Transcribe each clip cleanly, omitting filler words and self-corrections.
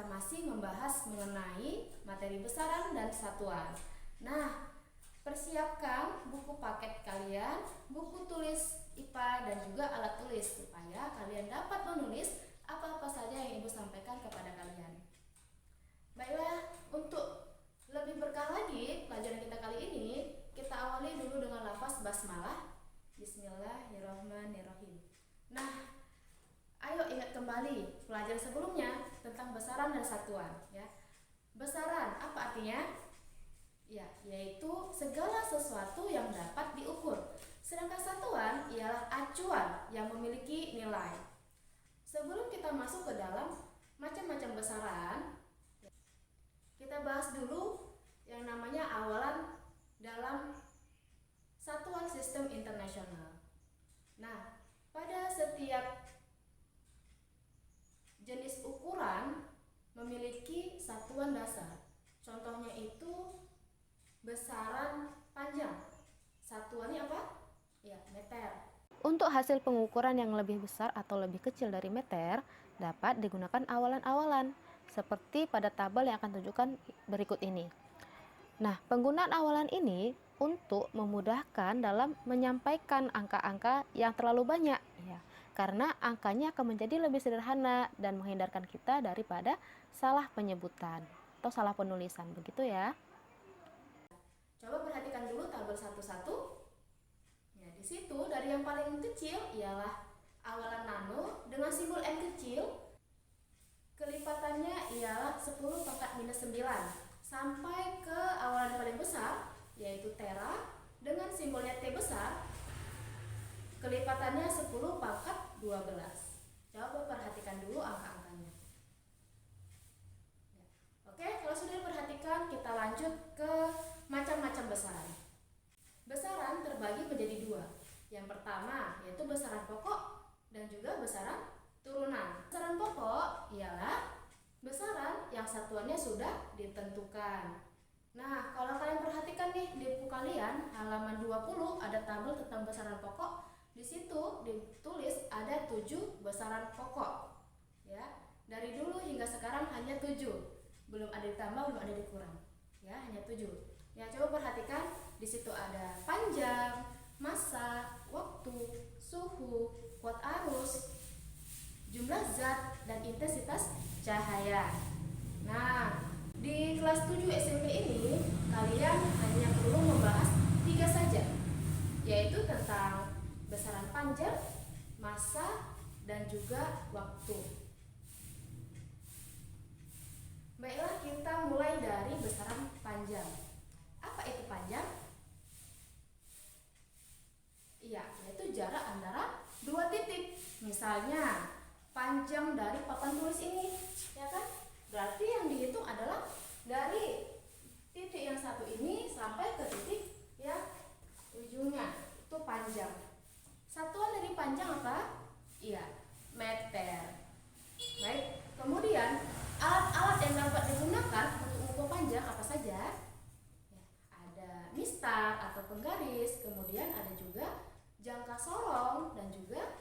kita masih membahas mengenai materi besaran dan satuan. Nah, persiapkan buku paket kalian, buku tulis IPA dan juga alat tulis supaya kalian dapat menulis apa-apa saja yang Ibu sampaikan kepada kalian. Baiklah, untuk lebih berkah lagi pelajaran kita kali ini, kita awali dulu dengan lafaz basmalah. Bismillahirrahmanirrahim. Nah, ayo ingat kembali pelajaran sebelumnya tentang besaran dan satuan, ya. Besaran apa artinya? Ya, yaitu segala sesuatu yang dapat diukur. Sedangkan satuan ialah acuan yang memiliki nilai. Sebelum kita masuk ke dalam macam-macam besaran, kita bahas dulu yang namanya awalan dalam satuan sistem internasional. Nah, pada setiap jenis ukuran memiliki satuan dasar. Contohnya itu besaran panjang. Satuannya apa? Ya, meter. Untuk hasil pengukuran yang lebih besar atau lebih kecil dari meter dapat digunakan awalan-awalan seperti pada tabel yang akan tunjukkan berikut ini. Nah, penggunaan awalan ini untuk memudahkan dalam menyampaikan angka-angka yang terlalu banyak, ya. Karena angkanya akan menjadi lebih sederhana dan menghindarkan kita daripada salah penyebutan atau salah penulisan, begitu ya. Coba perhatikan dulu tabel satu-satu. Ya, di situ dari yang paling kecil ialah awalan nano dengan simbol N kecil. Kelipatannya ialah 10 pangkat minus 9 sampai ke awalan paling besar yaitu tera dengan simbolnya T besar. Kelipatannya 10 pangkat 12. Coba perhatikan dulu angka-angkanya. Ya. Oke, kalau sudah diperhatikan, kita lanjut ke macam-macam besaran. Besaran terbagi menjadi dua. Yang pertama yaitu besaran pokok dan juga besaran turunan. Besaran pokok ialah besaran yang satuannya sudah ditentukan. Nah, kalau kalian perhatikan nih di buku kalian halaman 20 ada tabel tentang besaran pokok. Di situ ditulis ada 7 besaran pokok. Ya, dari dulu hingga sekarang hanya 7. Belum ada ditambah, belum ada dikurang. Ya, hanya 7. Ya, coba perhatikan di situ ada panjang, massa, waktu, suhu, kuat arus, jumlah zat, dan intensitas cahaya. Nah, di kelas 7 SMP ini kalian hanya perlu membahas 3 saja, yaitu tentang besaran panjang, massa, dan juga waktu. Baiklah, kita mulai dari besaran panjang. Apa itu panjang? Iya, yaitu jarak antara 2 titik. Misalnya panjang dari papan tulis ini, ya kan? Berarti yang dihitung adalah dari titik yang satu ini sampai ke titik yang ujungnya. Itu panjang. Satuan dari panjang apa? Iya, meter. Baik, kemudian alat-alat yang dapat digunakan untuk mengukur panjang apa saja? Ya, ada mistar atau penggaris, kemudian ada juga jangka sorong dan juga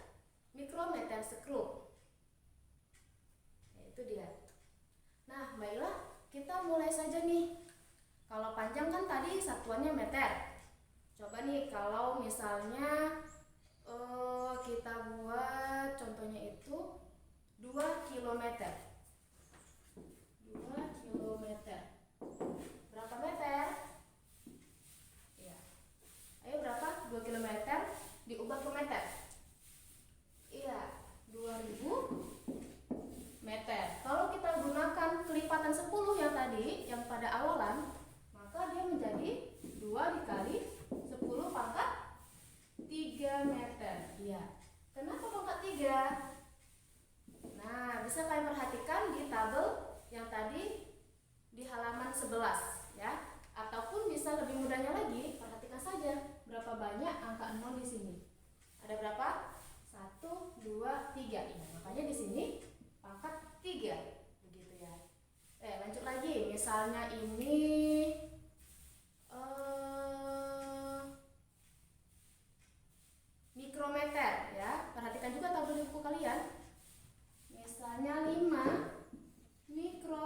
mikrometer skrup. Itu dia. Nah, baiklah, kita mulai saja nih. Kalau panjang kan tadi satuannya meter. Coba nih kalau misalnya kita buat contohnya itu 2 kilometer. 2 kilometer. Berapa meter? Ya. Ayo berapa? 2 kilometer diubah ke meter. Iya, 2000 meter. Kalau kita gunakan kelipatan 10 yang tadi, yang pada awalan, maka dia menjadi 2 dikali 10 pangkat 3 meter. Iya. Kenapa pangkat 3? Nah, bisa kalian perhatikan di tabel yang tadi di halaman 11, ya. Ataupun bisa lebih mudahnya lagi, perhatikan saja berapa banyak angka 0 di sini. Ada berapa? 1, 2, 3. Ya, makanya di sini pangkat 3. Begitu ya. Lanjut lagi. Misalnya ini mikrometer, ya. Perhatikan juga tabel di buku kalian. Misalnya 5 mikrometer.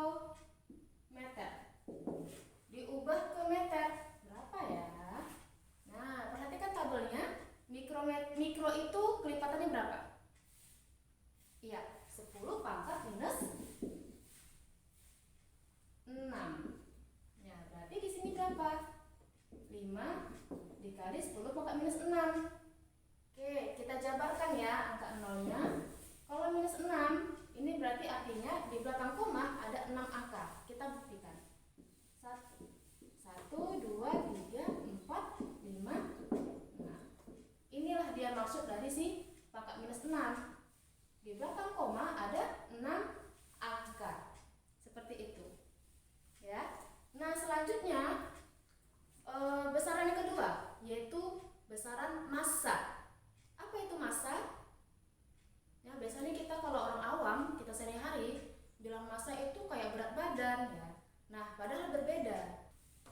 5 dikali 10 pangkat minus 6. Oke, kita jabarkan ya angka nolnya. Kalau minus 6, ini berarti artinya di belakang koma ada 6 angka. Kita buktikan. 1, 2, 3, 4, 5, 6. Inilah dia maksud dari si pangkat minus 6. Di belakang koma ada 6 angka. Seperti itu. Ya. Nah, selanjutnya besaran yang kedua, yaitu besaran massa. Apa itu massa? Ya, biasanya kita kalau orang awam, kita sehari-hari bilang massa itu kayak berat badan ya. Nah, padahal berbeda.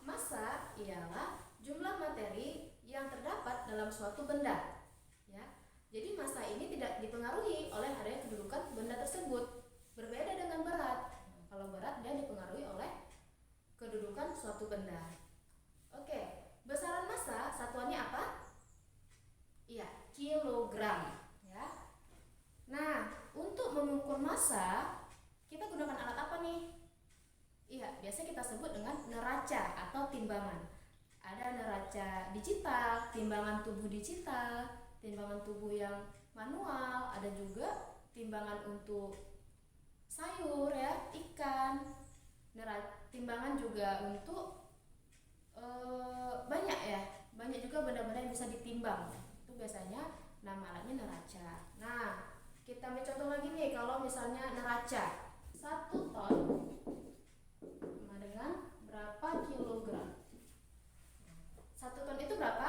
Massa ialah jumlah materi yang terdapat dalam suatu benda. Ya. Jadi massa ini tidak dipengaruhi oleh area kedudukan benda tersebut. Berbeda dengan berat. Nah, kalau berat dia dipengaruhi oleh kedudukan suatu benda. Oke, besaran massa satuannya apa? Iya, kilogram. Ya. Nah, untuk mengukur massa kita gunakan alat apa nih? Iya, biasa kita sebut dengan neraca atau timbangan. Ada neraca digital, timbangan tubuh digital, timbangan tubuh yang manual, ada juga timbangan untuk sayur ya, ikan. Timbangan juga untuk banyak ya, banyak juga benda-benda yang bisa ditimbang. Itu biasanya nama alatnya neraca. Nah, kita ambil contoh lagi nih, kalau misalnya neraca 1 ton sama dengan berapa kilogram? 1 ton itu berapa?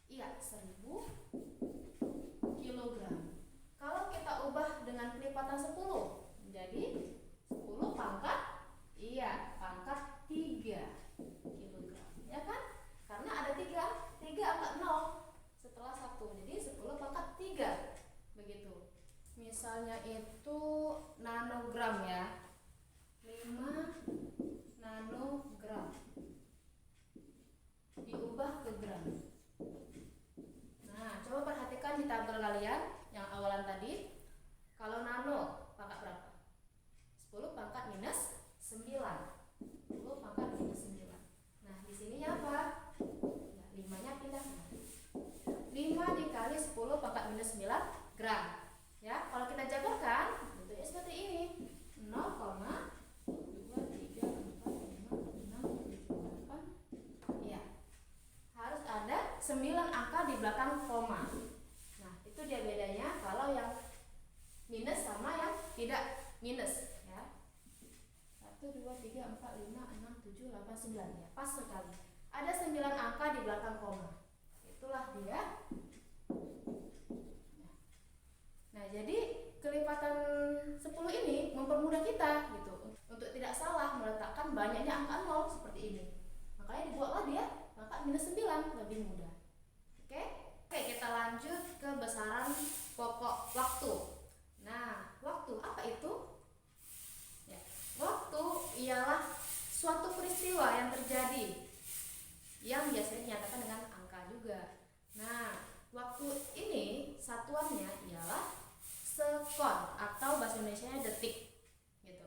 Iya, 1000 kilogram. Kalau kita ubah dengan kelipatan 10 menjadi 10 pangkat, iya, pangkat 3 kilogram. Ya kan? Karena ada 3 angka 0 setelah 1. Jadi 10 pangkat 3. Begitu. Misalnya itu nanogram ya. 5 nanogram. Diubah ke gram. Nah, coba perhatikan di tabel kalian yang awalan tadi. Kalau nano pangkat berapa? 10 pangkat minus 9. 10 pangkat minus 9. Nah, di sini apa? Ya, 5-nya pindah. 5 dikali 10 pangkat minus 9 gram. Ya, kalau kita jabarkan bentuknya seperti ini. 0,2345678. Ya. Harus ada 9 angka di belakang koma. Nah, itu dia bedanya kalau yang minus sama yang tidak minus ya. 1, 2, 3, 4, 5, 6, 7, 8, 9 ya. Pas sekali. Ada 9 angka di belakang koma. Itulah dia. Nah, jadi kelipatan 10 ini mempermudah kita gitu untuk tidak salah meletakkan banyaknya angka 0 seperti ini. Makanya dibuatlah dia angka minus 9, lebih mudah. Oke, kita lanjut ke besaran pokok waktu. Nah, waktu apa itu? Ya, waktu ialah suatu peristiwa yang terjadi yang biasanya dinyatakan dengan angka juga. Nah, waktu ini satuannya ialah sekon atau bahasa Indonesianya detik gitu.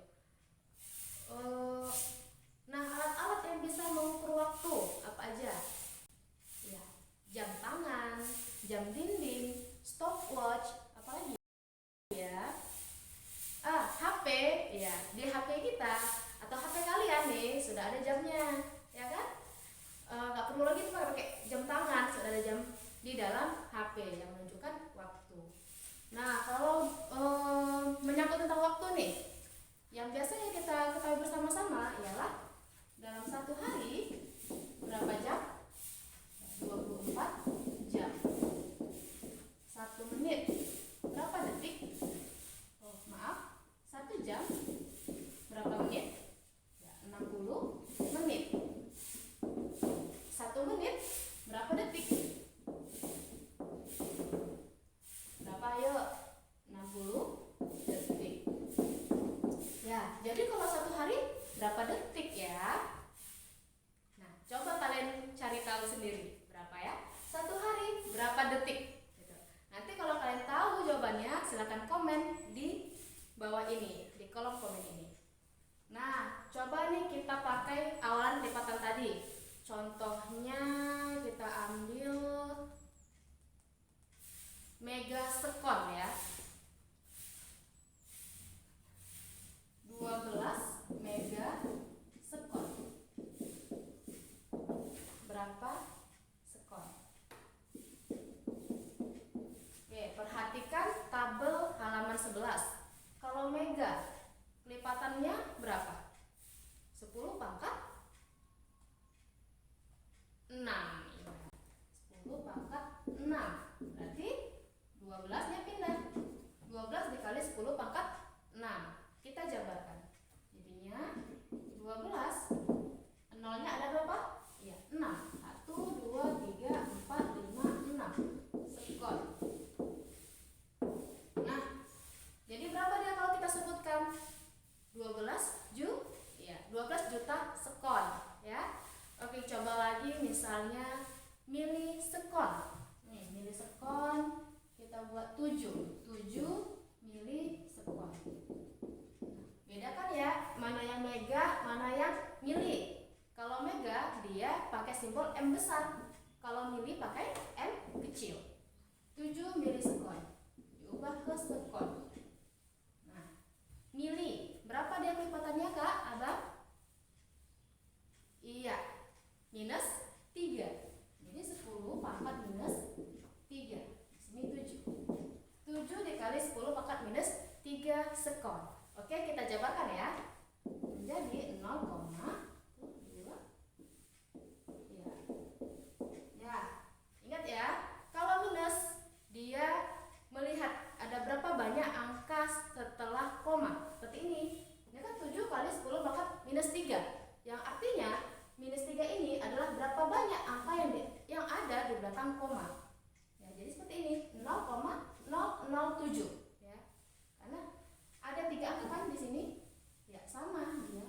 Nah, alat-alat yang bisa mengukur waktu apa aja? Ya, jam tangan, jam dinding, stopwatch, apalagi ya? HP ya, di HP kita atau HP kalian nih sudah ada jamnya, ya kan? Nggak perlu lagi pakai jam tangan, sudah ada jam di dalam HP yang menunjukkan waktu. Nah, kalau menyangkut tentang waktu nih, yang biasanya kita ketahui bersama-sama ialah dalam satu hari berapa jam? 24 jam. 1 menit berapa detik? Oh, maaf, 1 jam berapa menit? Ya, 60 menit. 1 menit berapa detik? Berapa ayo? 60 detik. Ya, jadi kalau satu hari berapa detik ya? Nah, coba kalian cari tahu sendiri berapa ya? Satu hari berapa detik? Gitu. Nanti kalau kalian tahu jawabannya, silakan komen di bawah ini, di kolom komen ini. Nah, coba nih kita pakai awalan lipatan tadi. Contohnya berapa sekon. Oke, perhatikan tabel halaman 11. Kalau mega, kelipatannya berapa? 10 pangkat 6. 10 pangkat 6. Berarti 12-nya pindah. 12 dikali 10 pangkat 6. Kita jabarkan. Jadinya 12. Nolnya ada berapa? Iya, 6. 1, 2, 3, 4, 5, 6 sekon. Nah, jadi berapa dia kalau kita sebutkan? 12 juta sekon, ya. Oke, coba lagi misalnya milisekon. Nih, milisekon kita buat 7 milisekon. Bedakan ya, mana yang mega, mana yang mili. Kalau mega dia pakai simbol M besar, kalau mili pakai M kecil. 7 milisekon diubah ke sekon. Nah, mili berapa dia kelipatannya, Kak? Abang? Iya, minus 3. Jadi 10 pangkat minus 3. Di sini 7. 7 dikali 10 pangkat minus 3 sekon. Oke, kita jabarkan ya. Menjadi 0,2. Ya. Ya, ingat ya. Kalau minus, dia melihat ada berapa banyak angka setelah koma. Seperti ini. Ini kan 7 kali 10 pangkat minus 3. Yang artinya minus 3 ini adalah berapa banyak angka yang ada di belakang koma. Ya, jadi seperti ini, 0,007 ya. Karena ada 3 angka kan di sini. Ya, sama dia.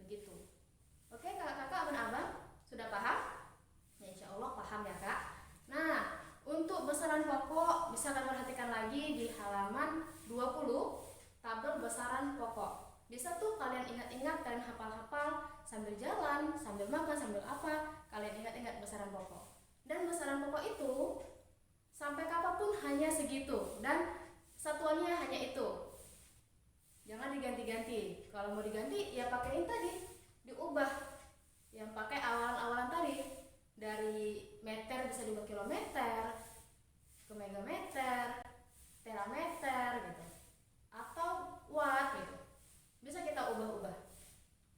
Begitu. Oke, kakak-kakak, abang-abang sudah paham? Ya, insya Allah paham ya, Kak. Nah, untuk besaran pokok bisa kalian perhatikan lagi di halaman 20, tabel besaran pokok. Bisa tuh kalian ingat-ingat, kalian hafal-hafal sambil jalan, sambil makan, sambil apa, kalian ingat-ingat besaran pokok. Dan besaran pokok itu sampai kapanpun hanya segitu dan satuannya hanya itu. Jangan diganti-ganti. Kalau mau diganti ya pakai ini tadi, diubah. Yang pakai awalan-awalan tadi. Dari meter bisa diubah kilometer, ke megameter, terameter gitu. Atau watt gitu. Bisa kita ubah-ubah,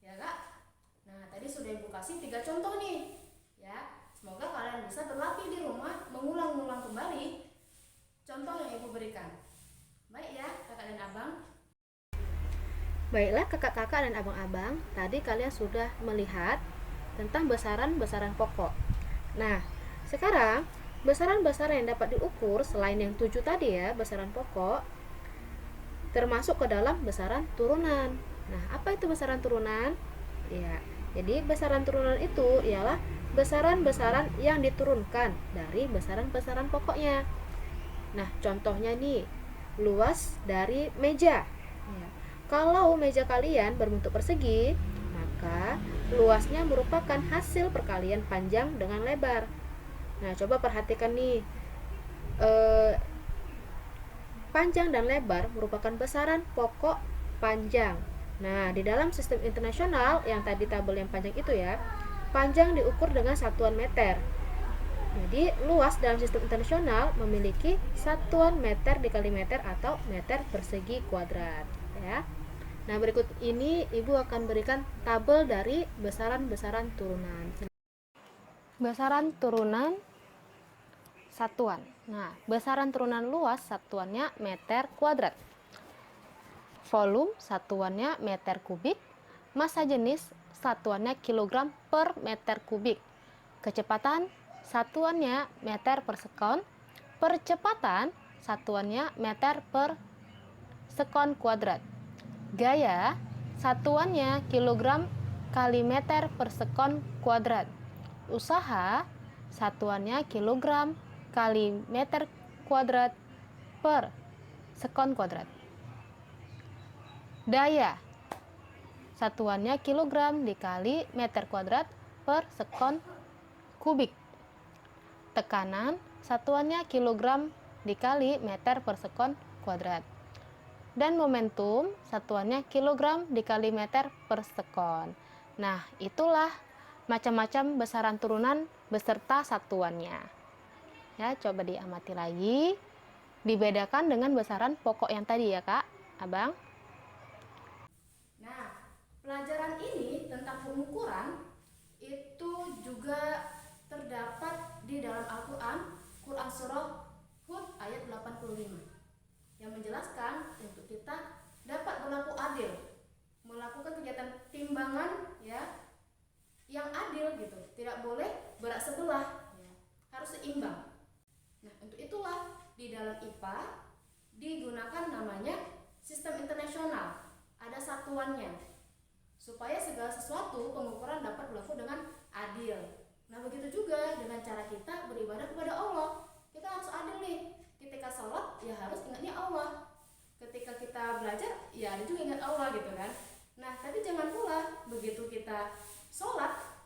ya Kak. Nah, tadi sudah Ibu kasih 3 contoh nih, ya. Semoga kalian bisa berlatih di rumah, mengulang-ulang kembali contoh yang Ibu berikan. Baik ya, kakak dan abang. Baiklah kakak-kakak dan abang-abang, tadi kalian sudah melihat tentang besaran-besaran pokok. Nah, sekarang besaran-besaran yang dapat diukur selain yang 7 tadi ya, besaran pokok, termasuk ke dalam besaran turunan. Nah, apa itu besaran turunan? Ya, jadi besaran turunan itu ialah besaran-besaran yang diturunkan dari besaran-besaran pokoknya. Nah, contohnya nih, luas dari meja. Ya, kalau meja kalian berbentuk persegi, maka luasnya merupakan hasil perkalian panjang dengan lebar. Nah, coba perhatikan nih, panjang dan lebar merupakan besaran pokok panjang. Nah, di dalam sistem internasional yang tadi tabel yang panjang itu ya, panjang diukur dengan satuan meter. Jadi, luas dalam sistem internasional memiliki satuan meter dikali meter atau meter persegi kuadrat ya. Nah, berikut ini Ibu akan berikan tabel dari besaran-besaran turunan. Besaran turunan satuan. Nah, besaran turunan luas satuannya meter kuadrat. Volume satuannya meter kubik. Massa jenis satuannya kilogram per meter kubik. Kecepatan satuannya meter per sekon. Percepatan satuannya meter per sekon kuadrat. Gaya satuannya kilogram kali meter per sekon kuadrat. Usaha satuannya kilogram kali meter kuadrat per sekon kuadrat. Daya satuannya kilogram dikali meter kuadrat per sekon kubik. Tekanan satuannya kilogram dikali meter per sekon kuadrat. Dan momentum satuannya kilogram dikali meter per sekon. Nah, itulah macam-macam besaran turunan beserta satuannya. Ya, coba diamati lagi. Dibedakan dengan besaran pokok yang tadi ya, Kak, Abang. Nah, pelajaran ini tentang pengukuran itu juga terdapat di dalam Al-Quran, Quran Surah Hud ayat 85, yang menjelaskan untuk kita dapat berlaku adil, melakukan kegiatan timbangan ya yang adil gitu, tidak boleh berat sebelah, ya, harus seimbang. Nah, untuk itulah di dalam IPA digunakan namanya sistem internasional, ada satuannya, supaya segala sesuatu pengukuran dapat berlaku dengan adil. Nah, begitu juga dengan cara kita beribadah kepada Allah. Kita harus adil nih. Ketika sholat, ya harus ingatnya Allah. Ketika kita belajar, ya ada juga ingat Allah gitu kan. Nah, tapi jangan pula begitu kita sholat,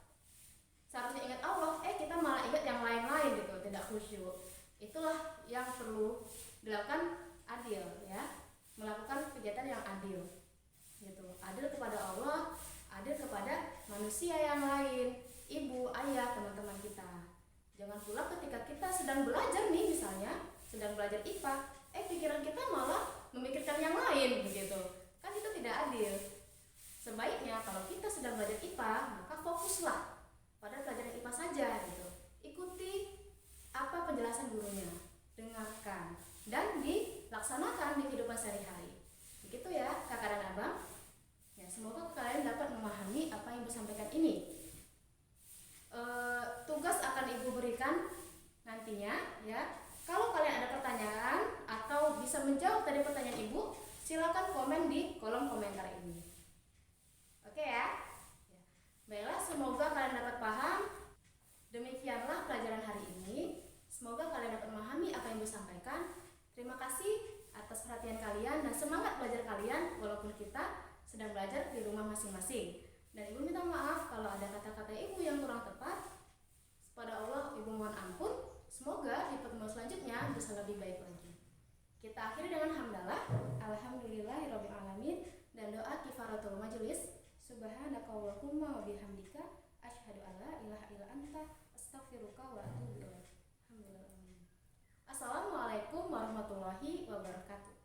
seharusnya ingat Allah, kita malah ingat yang lain-lain gitu, tidak khusyuk. Itulah yang perlu dilakukan, adil ya, melakukan kegiatan yang adil gitu, adil kepada Allah, adil kepada manusia yang lain, ibu, ayah, teman-teman kita. Jangan pula ketika kita sedang belajar nih, misalnya sedang belajar IPA, pikiran kita malah memikirkan yang lain begitu, kan itu tidak adil. Sebaiknya kalau kita sedang belajar IPA, maka fokuslah pada pelajaran IPA saja gitu, ikuti apa penjelasan gurunya, dengarkan dan dilaksanakan di kehidupan sehari-hari. Begitu ya kakak dan abang. Ya, semoga kalian dapat memahami apa yang disampaikan ini. Tugas akan ibu berikan nantinya ya. Kalau kalian ada pertanyaan atau bisa menjawab dari pertanyaan ibu, silakan komen di kolom komentar ini. Oke ya. Baiklah, semoga kalian dapat paham. Demikianlah pelajaran hari ini. Semoga kalian dapat memahami apa yang disampaikan. Terima kasih atas perhatian kalian dan semangat belajar kalian walaupun kita sedang belajar di rumah masing-masing. Dan ibu minta maaf kalau ada kata-kata ibu yang kurang tepat. Pada Allah ibu mohon ampun. Semoga di pertemuan selanjutnya bisa lebih baik lagi. Kita akhiri dengan hamdalah, alhamdulillahirabbil alamin, dan doa kifaratul majelis. Subhanakallahumma wa bihamdika asyhadu alla ilaha illa anta astaghfiruka wa atubu ilaik. Alhamdulillah. Assalamualaikum warahmatullahi wabarakatuh.